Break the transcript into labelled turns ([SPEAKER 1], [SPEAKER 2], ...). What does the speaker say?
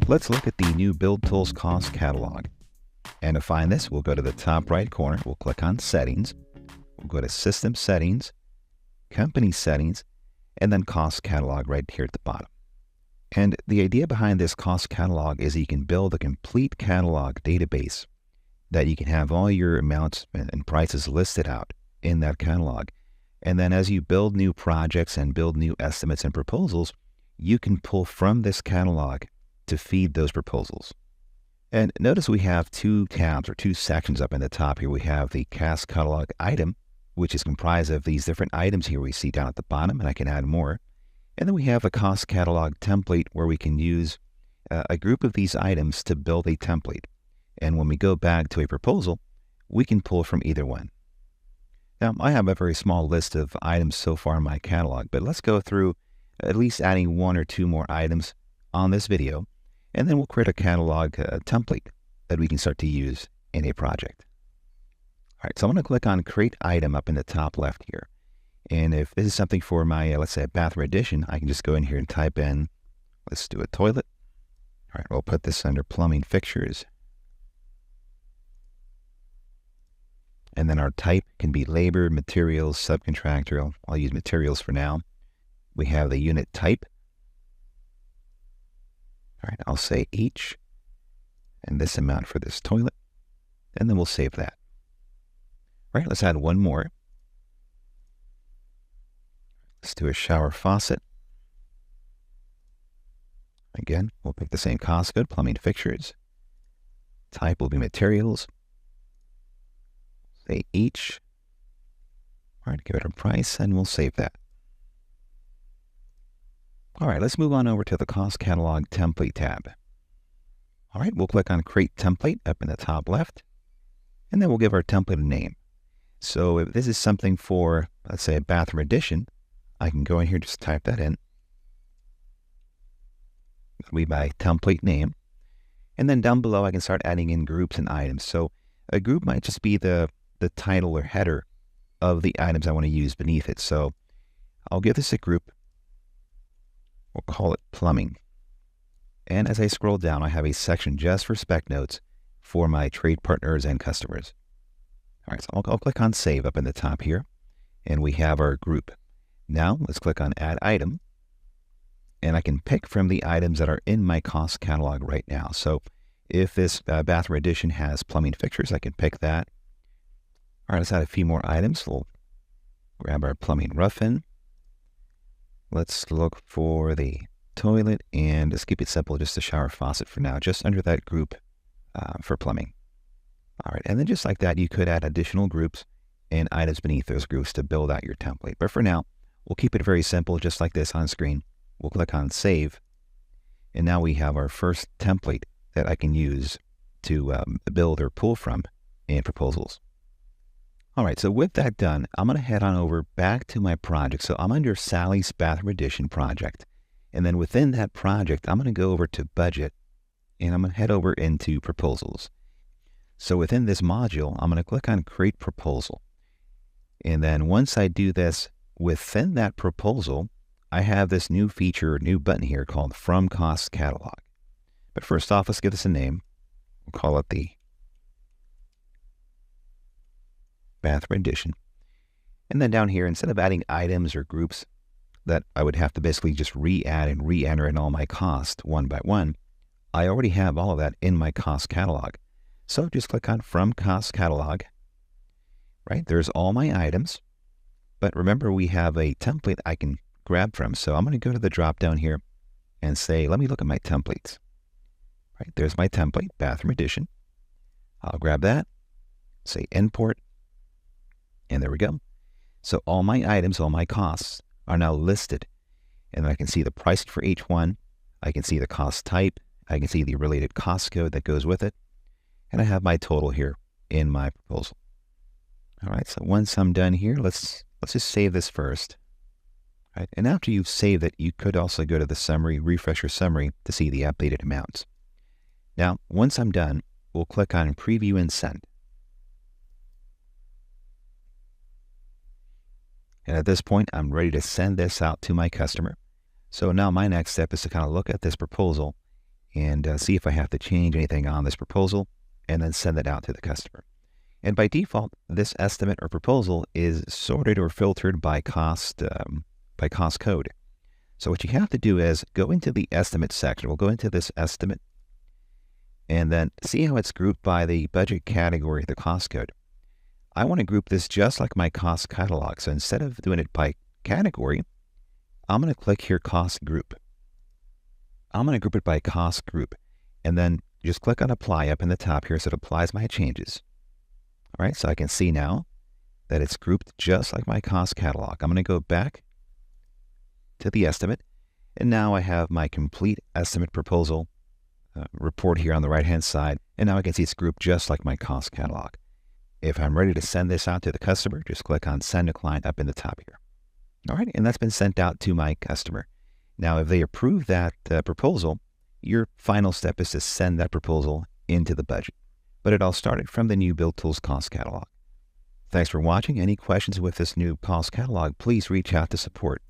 [SPEAKER 1] Let's look at the new BuildTools cost catalog. And to find this, we'll go to the top right corner. We'll click on Settings. We'll go to System Settings, Company Settings, and then Cost Catalog right here at the bottom. And the idea behind this cost catalog is you can build a complete catalog database that you can have all your amounts and prices listed out in that catalog. And then as you build new projects and build new estimates and proposals, you can pull from this catalog to feed those proposals. And notice we have two tabs or two sections up in the top here. We have the cost catalog item, which is comprised of these different items here we see down at the bottom, and I can add more. And then we have a cost catalog template where we can use a group of these items to build a template. And when we go back to a proposal, we can pull from either one. Now, I have a very small list of items so far in my catalog, but let's go through at least adding one or two more items on this video, and then we'll create a catalog template that we can start to use in a project. All right, so I'm going to click on Create Item up in the top left here. And if this is something for my, let's say, a bathroom addition, I can just go in here and type in, let's do a toilet. All right, we'll put this under plumbing fixtures. And then our type can be labor, materials, subcontractor. I'll use materials for now. We have the unit type. All right, I'll say each, and this amount for this toilet, and then we'll save that. All right, let's add one more. Let's do a shower faucet. Again, we'll pick the same cost code, plumbing fixtures. Type will be materials. Say each. All right, give it a price, and we'll save that. All right, let's move on over to the Cost Catalog Template tab. All right, we'll click on Create Template up in the top left, and then we'll give our template a name. So if this is something for, let's say, a bathroom addition, I can go in here, just type that in. It'll be my template name. And then down below, I can start adding in groups and items. So a group might just be the title or header of the items I want to use beneath it. So I'll give this a group. We'll call it plumbing. And as I scroll down, I have a section just for spec notes for my trade partners and customers. All right, so I'll click on Save up in the top here, and we have our group. Now let's click on Add Item, and I can pick from the items that are in my cost catalog right now. So if this bathroom addition has plumbing fixtures, I can pick that. All right, let's add a few more items. We'll grab our plumbing rough-in. Let's look for the toilet, and just keep it simple, just a shower faucet for now, just under that group for plumbing. All right, and then just like that, you could add additional groups and items beneath those groups to build out your template. But for now, we'll keep it very simple, just like this on screen. We'll click on Save, and now we have our first template that I can use to build or pull from in proposals. All right, so with that done, I'm going to head on over back to my project. So I'm under Sally's Bathroom Addition project. And then within that project, I'm going to go over to Budget, and I'm going to head over into Proposals. So within this module, I'm going to click on Create Proposal. And then once I do this, within that proposal, I have this new feature, new button here called From Cost Catalog. But first off, let's give this a name. We'll call it the Bathroom Addition. And then down here, instead of adding items or groups that I would have to basically just re-add and re-enter in all my costs one by one, I already have all of that in my cost catalog. So just click on From Cost Catalog. Right, there's all my items. But remember, we have a template I can grab from. So I'm going to go to the drop down here and say, let me look at my templates. Right, there's my template, Bathroom Addition. I'll grab that, say Import, and there we go. So all my items, all my costs are now listed. And then I can see the price for each one. I can see the cost type. I can see the related cost code that goes with it. And I have my total here in my proposal. All right, so once I'm done here, let's just save this first. All right, and after you've saved it, you could also go to the summary, refresh your summary to see the updated amounts. Now, once I'm done, we'll click on Preview and Send. And at this point, I'm ready to send this out to my customer. So now my next step is to kind of look at this proposal and see if I have to change anything on this proposal, and then send it out to the customer. And by default, this estimate or proposal is sorted or filtered by cost code. So what you have to do is go into the estimate section. We'll go into this estimate and then see how it's grouped by the budget category, the cost code. I want to group this just like my cost catalog. So instead of doing it by category, I'm going to click here, cost group. I'm going to group it by cost group, and then just click on apply up in the top here so it applies my changes. All right, so I can see now that it's grouped just like my cost catalog. I'm going to go back to the estimate, and now I have my complete estimate proposal report here on the right-hand side, and now I can see it's grouped just like my cost catalog. If I'm ready to send this out to the customer, just click on send to client up in the top here. All right, and that's been sent out to my customer. Now, if they approve that proposal, your final step is to send that proposal into the budget. But it all started from the new BuildTools cost catalog. Thanks for watching. Any questions with this new cost catalog, please reach out to support.